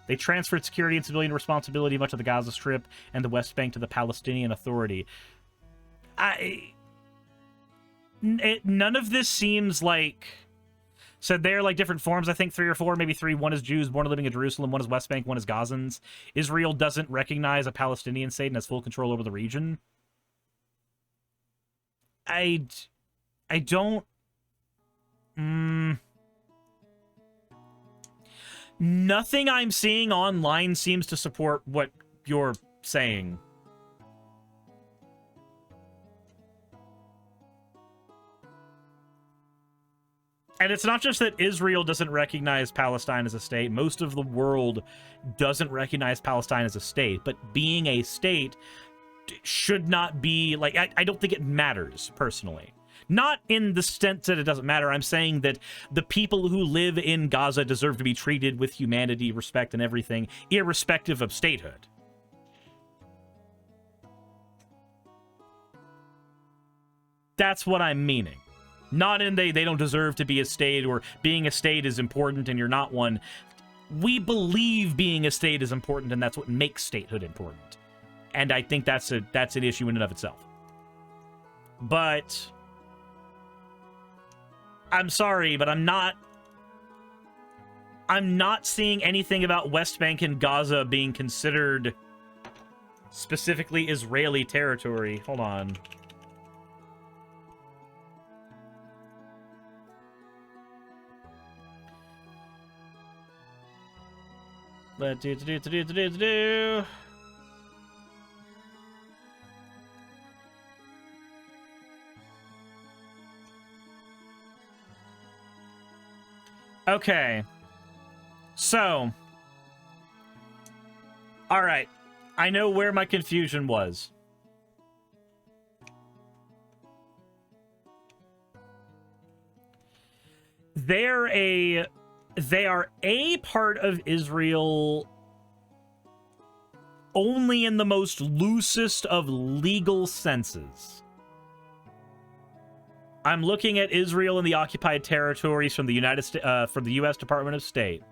They transferred security and civilian responsibility much of the Gaza Strip and the West Bank to the Palestinian Authority. None of this seems like... So they're like different forms, I think 3 or 4, maybe 3. One is Jews born and living in Jerusalem, one is West Bank, one is Gazans. Israel doesn't recognize a Palestinian state and has full control over the region. I don't... Nothing I'm seeing online seems to support what you're saying. And it's not just that Israel doesn't recognize Palestine as a state. Most of the world doesn't recognize Palestine as a state. But being a state should not be... Like, I don't think it matters, personally. Not in the sense that it doesn't matter. I'm saying that the people who live in Gaza deserve to be treated with humanity, respect, and everything, irrespective of statehood. That's what I'm meaning. Not in they don't deserve to be a state, or being a state is important and you're not one. We believe being a state is important, and that's what makes statehood important. And I think that's an issue in and of itself. But I'm sorry, but I'm not seeing anything about West Bank and Gaza being considered specifically Israeli territory. Hold on. Let's do. Okay. So. All right. I know where my confusion was. They are a part of Israel only in the most loosest of legal senses. I'm looking at Israel and the occupied territories from the U.S. Department of State.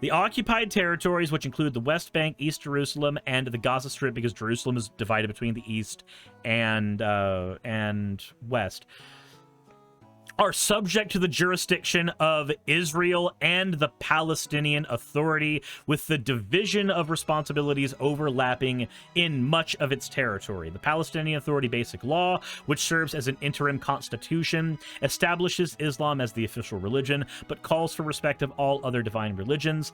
The occupied territories, which include the West Bank, East Jerusalem, and the Gaza Strip, because Jerusalem is divided between the East and West, are subject to the jurisdiction of Israel and the Palestinian Authority, with the division of responsibilities overlapping in much of its territory. The Palestinian Authority Basic Law, which serves as an interim constitution, establishes Islam as the official religion, but calls for respect of all other divine religions.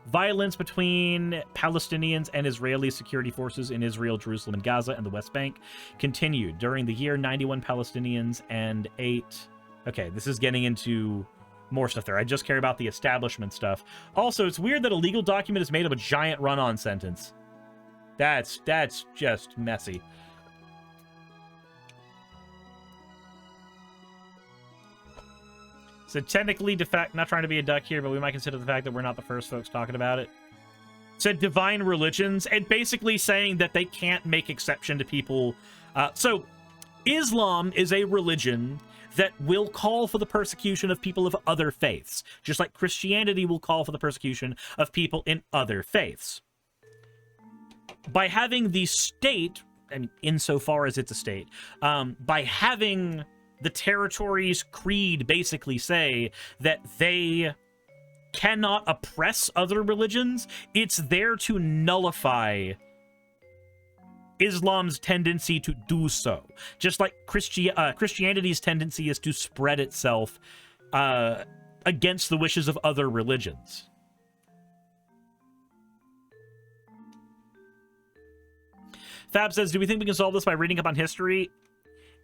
Violence between Palestinians and Israeli security forces in Israel, Jerusalem, and Gaza, and the West Bank continued. During the year, 91 Palestinians and 8... Okay, this is getting into more stuff there. I just care about the establishment stuff. Also, it's weird that a legal document is made of a giant run-on sentence. That's just messy. So technically, not trying to be a duck here, but we might consider the fact that we're not the first folks talking about it. Said divine religions, and basically saying that they can't make exception to people. So Islam is a religion that will call for the persecution of people of other faiths, just like Christianity will call for the persecution of people in other faiths. By having the state, and insofar as it's a state, by having the territory's creed basically say that they cannot oppress other religions, it's there to nullify Islam's tendency to do so. Just like Christianity's tendency is to spread itself against the wishes of other religions. Fab says, do we think we can solve this by reading up on history?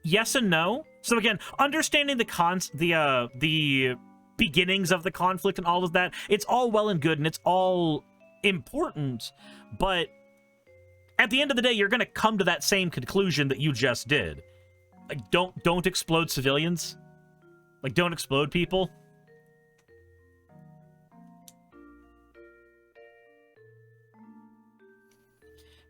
Yes and no. So again, understanding the beginnings of the conflict and all of that, it's all well and good and it's all important, but at the end of the day, you're going to come to that same conclusion that you just did. Like, don't explode civilians. Like, don't explode people.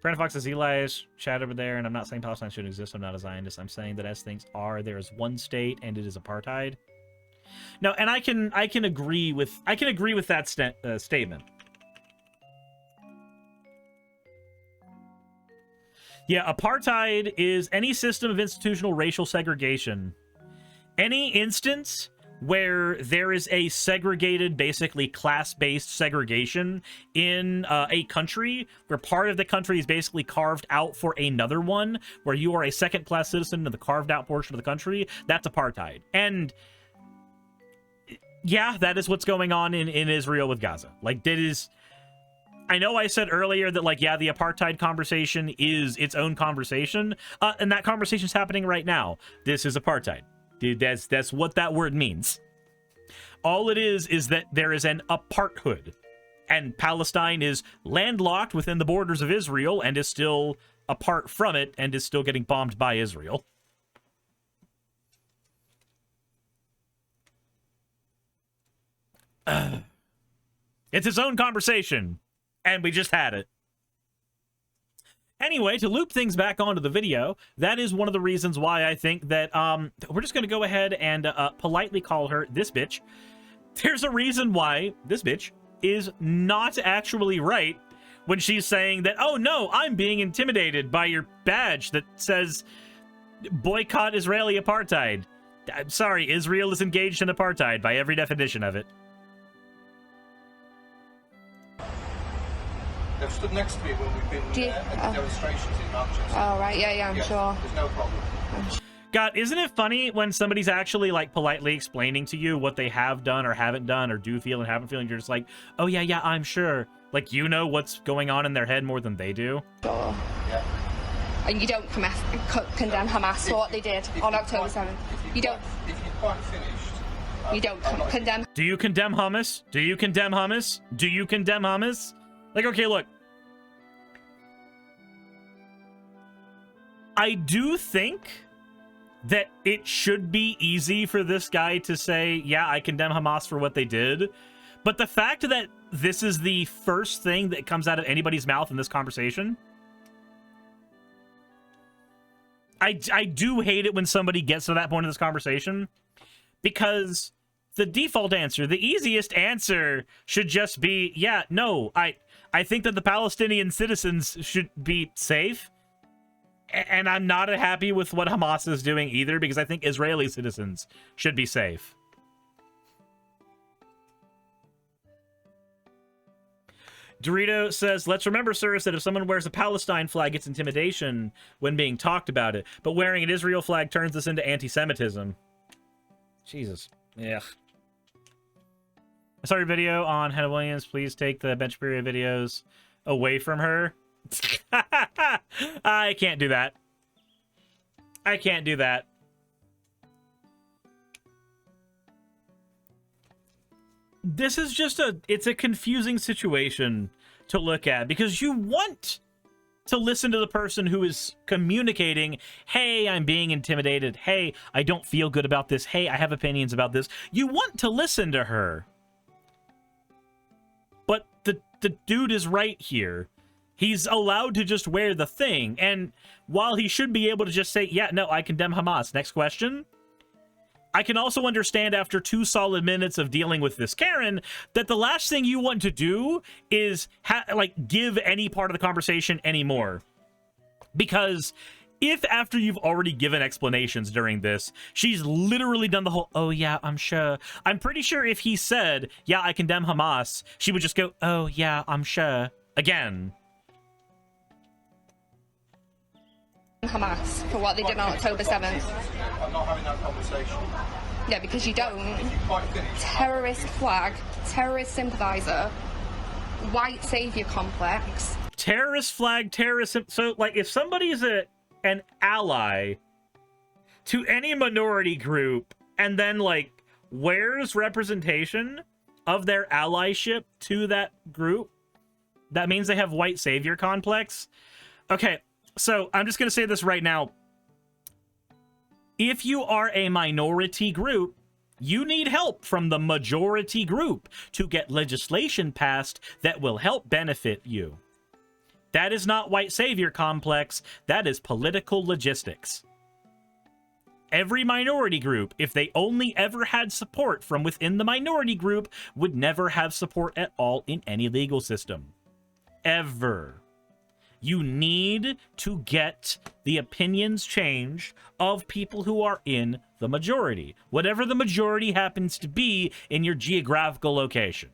Brandon Fox says, Eli's chat over there, and I'm not saying Palestine shouldn't exist. I'm not a Zionist. I'm saying that as things are, there is one state, and it is apartheid. No, and I can agree with that statement. Yeah, apartheid is any system of institutional racial segregation. Any instance where there is a segregated, basically class-based segregation in a country, where part of the country is basically carved out for another one, where you are a second-class citizen in the carved-out portion of the country, that's apartheid. And yeah, that is what's going on in Israel with Gaza. Like, that is... I know I said earlier that, like, yeah, the apartheid conversation is its own conversation, and that conversation's happening right now. This is apartheid. Dude, that's what that word means. All it is that there is an aparthood, and Palestine is landlocked within the borders of Israel and is still apart from it and is still getting bombed by Israel. It's its own conversation, and we just had it. Anyway, to loop things back onto the video, that is one of the reasons why I think that we're just going to go ahead and politely call her this bitch. There's a reason why this bitch is not actually right when she's saying that, oh no, I'm being intimidated by your badge that says boycott Israeli apartheid. I'm sorry, Israel is engaged in apartheid by every definition of it. They've stood next to me when we've been at demonstrations in Manchester. Oh, right, yeah, I'm sure. There's no problem. God, isn't it funny when somebody's actually, like, politely explaining to you what they have done or haven't done or do feel and haven't feel, and you're just like, oh, yeah, I'm sure. Like, you know what's going on in their head more than they do? Sure. Yeah. And you don't condemn Hamas for what they did on October 7th. You don't... If you're quite finished... You don't condemn... Do you condemn hummus? Do you condemn hummus? Do you condemn hummus? Like, okay, look. I do think that it should be easy for this guy to say, yeah, I condemn Hamas for what they did. But the fact that this is the first thing that comes out of anybody's mouth in this conversation, I do hate it when somebody gets to that point in this conversation, because the default answer, the easiest answer should just be, yeah, no, I think that the Palestinian citizens should be safe, and I'm not happy with what Hamas is doing either, because I think Israeli citizens should be safe. Dorito says, let's remember, Suris, that if someone wears a Palestine flag, it's intimidation when being talked about it, but wearing an Israel flag turns this into anti-Semitism. Jesus. Yeah. I saw your video on Hannah Williams. Please take the Bench Period videos away from her. I can't do that. I can't do that. This is just it's a confusing situation to look at, because you want to listen to the person who is communicating, hey, I'm being intimidated. Hey, I don't feel good about this. Hey, I have opinions about this. You want to listen to her. But the dude is right here. He's allowed to just wear the thing. And while he should be able to just say, yeah, no, I condemn Hamas. Next question. I can also understand after 2 solid minutes of dealing with this Karen that the last thing you want to do is give any part of the conversation anymore. Because if after you've already given explanations during this, she's literally done the whole, oh yeah, I'm sure. I'm pretty sure if he said, yeah, I condemn Hamas, she would just go, oh yeah, I'm sure. Again. Hamas for what they did on October 7th. I'm not having that conversation. Yeah, because you don't. If you quite finish, Terrorist flag, terrorist sympathizer, white savior complex. Terrorist flag, so like if somebody's an ally to any minority group and then like wears representation of their allyship to that group, that means they have white savior complex. Okay, so I'm just gonna say this right now. If you are a minority group, you need help from the majority group to get legislation passed that will help benefit you. That is not white savior complex. That is political logistics. Every minority group, if they only ever had support from within the minority group, would never have support at all in any legal system. Ever. You need to get the opinions changed of people who are in the majority, whatever the majority happens to be in your geographical location.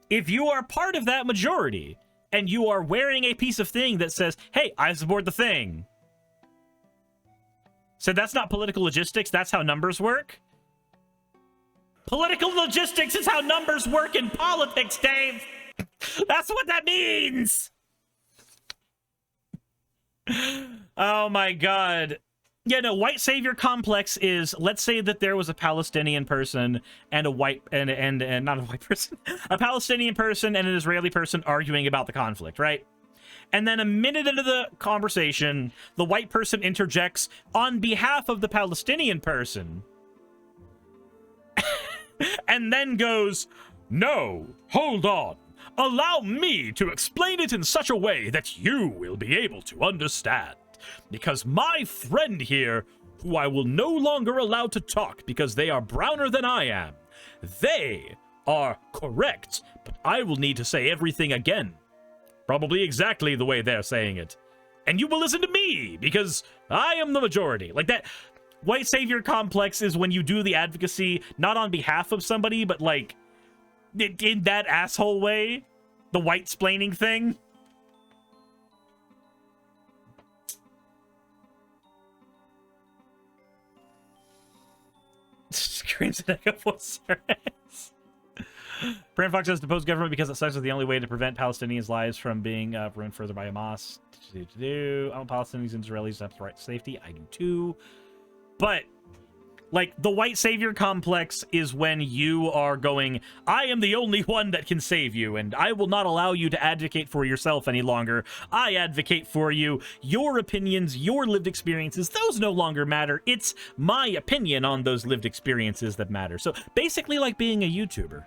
If you are part of that majority and you are wearing a piece of thing that says, hey, I support the thing. So that's not political logistics, that's how numbers work? Political logistics is how numbers work in politics, Dave! That's what that means! Oh my god. Yeah, no, white savior complex is, let's say that there was a Palestinian person and a white, and not a white person, a Palestinian person and an Israeli person arguing about the conflict, right? And then a minute into the conversation, the white person interjects on behalf of the Palestinian person. And then goes, no, hold on. Allow me to explain it in such a way that you will be able to understand. Because my friend here, who I will no longer allow to talk because they are browner than I am, they are correct, but I will need to say everything again. Probably exactly the way they're saying it. And you will listen to me, because I am the majority. Like that white savior complex is when you do the advocacy, not on behalf of somebody, but like, in that asshole way. The white-splaining thing. Screams an echo for Suris. Brand Fox says depose government because it sucks is the only way to prevent Palestinians' lives from being ruined further by Hamas. I want Palestinians and Israelis to have the right to safety. I do too. But, like, the white savior complex is when you are going, I am the only one that can save you, and I will not allow you to advocate for yourself any longer. I advocate for you. Your opinions, your lived experiences, those no longer matter. It's my opinion on those lived experiences that matter. So, basically like being a YouTuber.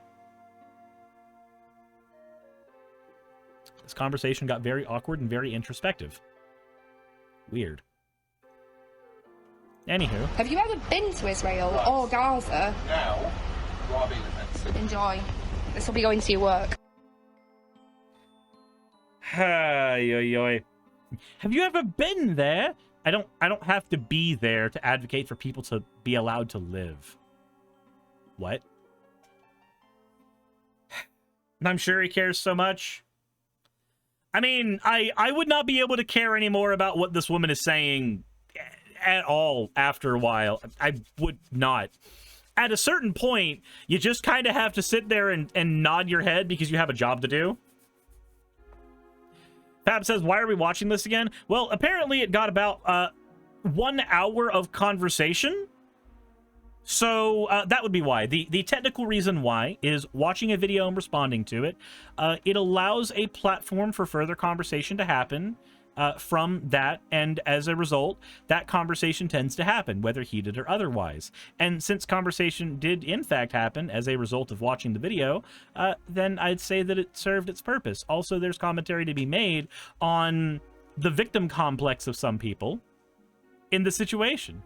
This conversation got very awkward and very introspective. Weird. Anywho. Have you ever been to Israel or Gaza? now, you are being offensive. Enjoy. This will be going to your work. Have you ever been there? I don't have to be there to advocate for people to be allowed to live. What? I'm sure he cares so much. I mean, I would not be able to care anymore about what this woman is saying at all after a while. I would not. At a certain point, you just kind of have to sit there and nod your head because you have a job to do. Fab says, why are we watching this again? Well, apparently it got about 1 hour of conversation. So that would be why. The technical reason why is watching a video and responding to it. It allows a platform for further conversation to happen from that, and as a result, that conversation tends to happen, whether heated or otherwise. And since conversation did in fact happen as a result of watching the video, then I'd say that it served its purpose. Also, there's commentary to be made on the victim complex of some people in the situation.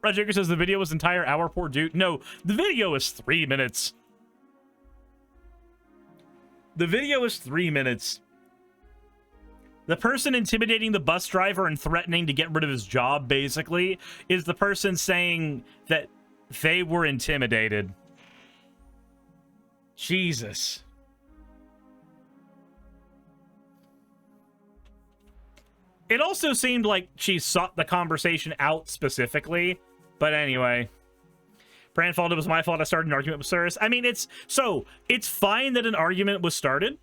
Roger says the video was entire hour, poor dude. No, the video is 3 minutes. The video is 3 minutes. The person intimidating the bus driver and threatening to get rid of his job, basically, is the person saying that they were intimidated. Jesus. It also seemed like she sought the conversation out specifically. But anyway. Brand fault, it was my fault. I started an argument with Suris. I mean, it's fine that an argument was started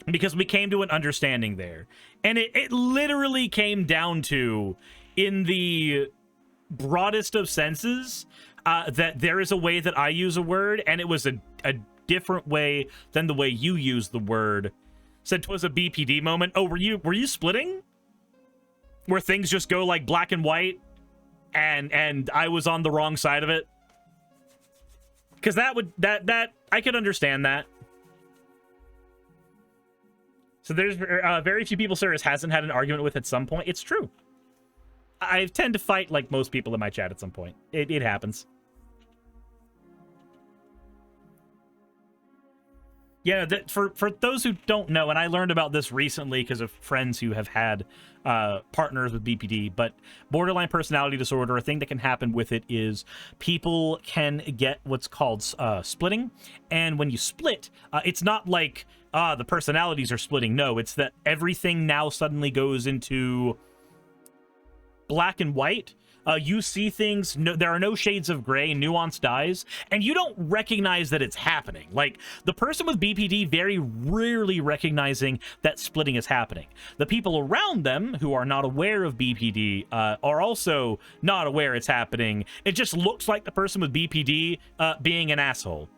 because we came to an understanding there. And it literally came down to, in the broadest of senses, that there is a way that I use a word, and it was a different way than the way you use the word. Said 'twas a BPD moment. Oh, were you splitting? Where things just go like black and white, and I was on the wrong side of it? Because that I could understand that. So there's very few people Suris hasn't had an argument with at some point. It's true. I tend to fight like most people in my chat at some point. It happens. Yeah, for those who don't know, and I learned about this recently because of friends who have had partners with BPD, but borderline personality disorder, a thing that can happen with it is people can get what's called splitting. And when you split, it's not like the personalities are splitting. No, it's that everything now suddenly goes into black and white. You see things, there are no shades of gray, nuance dies, and you don't recognize that it's happening. Like, the person with BPD very rarely recognizing that splitting is happening. The people around them who are not aware of BPD are also not aware it's happening. It just looks like the person with BPD being an asshole.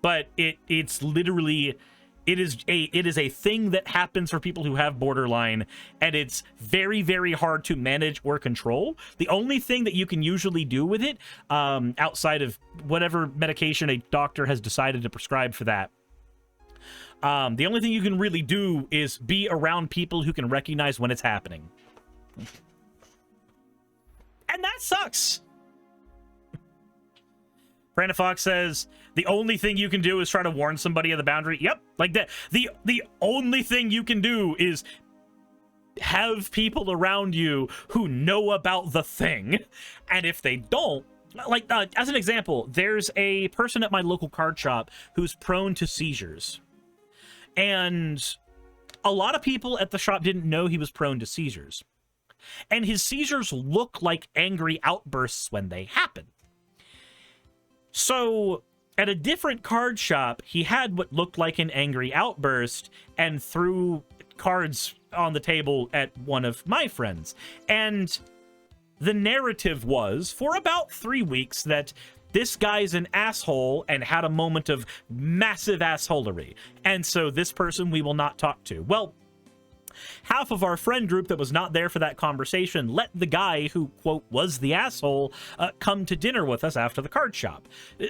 But it's literally... It is a thing that happens for people who have borderline, and it's very, very hard to manage or control. The only thing that you can usually do with it, outside of whatever medication a doctor has decided to prescribe for that, the only thing you can really do is be around people who can recognize when it's happening. And that sucks. Brandon Fox says, the only thing you can do is try to warn somebody of the boundary. Yep, like that. The only thing you can do is have people around you who know about the thing. And if they don't, like, as an example, there's a person at my local card shop who's prone to seizures. And a lot of people at the shop didn't know he was prone to seizures. And his seizures look like angry outbursts when they happen. So, at a different card shop, he had what looked like an angry outburst and threw cards on the table at one of my friends. And the narrative was, for about 3 weeks, that this guy's an asshole and had a moment of massive assholery. And so this person we will not talk to. Well, half of our friend group that was not there for that conversation let the guy who, quote, was the asshole come to dinner with us after the card shop.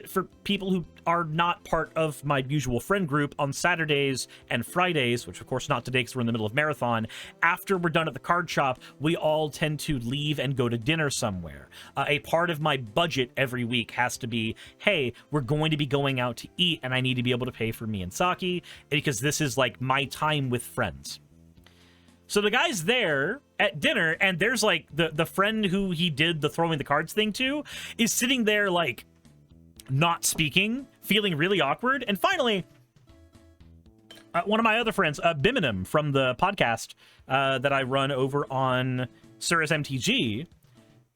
For people who are not part of my usual friend group, on Saturdays and Fridays, which of course not today because we're in the middle of marathon, after we're done at the card shop, we all tend to leave and go to dinner somewhere. A part of my budget every week has to be, hey, we're going to be going out to eat and I need to be able to pay for me and Saki because this is like my time with friends. So the guy's there at dinner, and there's like the friend who he did the throwing the cards thing to is sitting there like not speaking, feeling really awkward. And finally, one of my other friends, Biminim from the podcast that I run over on Suris MTG,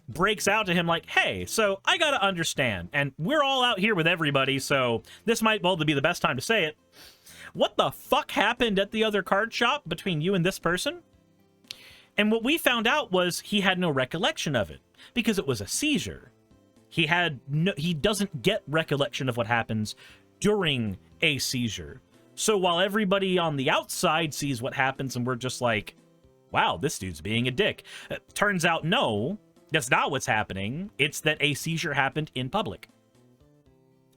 breaks out to him like, hey, so I gotta understand, and we're all out here with everybody, so this might well be the best time to say it. What the fuck happened at the other card shop between you and this person? And what we found out was he had no recollection of it because it was a seizure. He doesn't get recollection of what happens during a seizure. So while everybody on the outside sees what happens and we're just like, wow, this dude's being a dick. Turns out, no, that's not what's happening. It's that a seizure happened in public.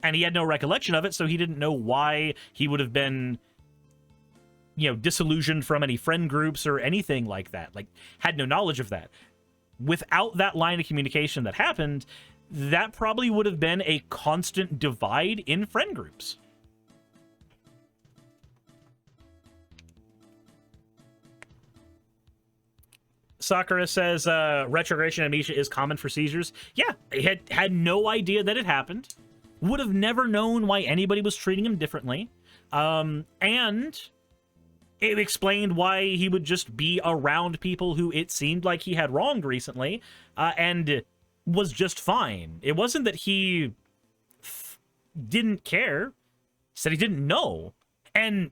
And he had no recollection of it, so he didn't know why he would have been, you know, disillusioned from any friend groups or anything like that. Like, had no knowledge of that. Without that line of communication that happened, that probably would have been a constant divide in friend groups. Sakura says, retrogradation amnesia is common for seizures. Yeah, he had no idea that it happened. Would have never known why anybody was treating him differently. And It explained why he would just be around people who it seemed like he had wronged recently, and was just fine. It wasn't that he didn't care. He said he didn't know. And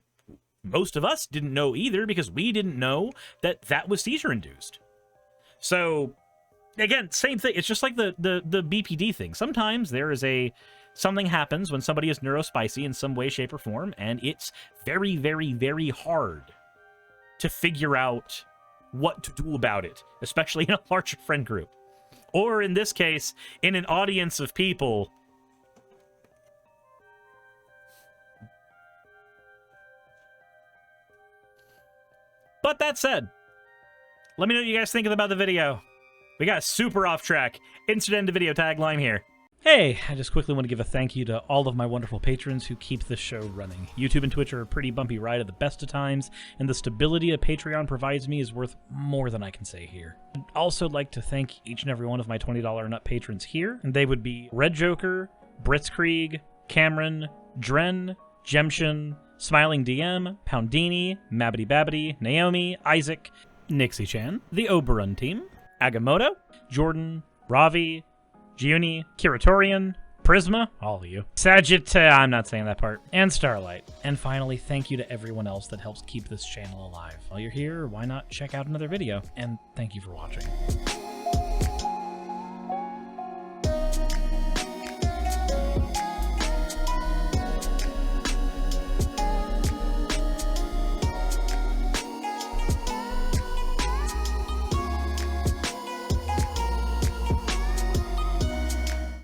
most of us didn't know either, because we didn't know that that was seizure-induced. So, again, same thing. It's just like the BPD thing. Sometimes there is something happens when somebody is neurospicy in some way, shape, or form, and it's very, very, very hard to figure out what to do about it, especially in a larger friend group. Or in this case, in an audience of people. But that said, let me know what you guys think about the video. We got super off track. Insert end of video tagline here. Hey, I just quickly want to give a thank you to all of my wonderful patrons who keep this show running. YouTube and Twitch are a pretty bumpy ride at the best of times, and the stability a Patreon provides me is worth more than I can say here. I'd also like to thank each and every one of my $20 and up patrons here, and they would be Red Joker, Britzkrieg, Cameron, Dren, Jemshin, Smiling DM, Poundini, Mabbity Babbity, Naomi, Isaac, Nixie-chan, the Oberon team, Agamotto, Jordan, Ravi, Giuni, Kiratorian, Prisma, all of you, I'm not saying that part, and Starlight. And finally, thank you to everyone else that helps keep this channel alive. While you're here, why not check out another video? And thank you for watching.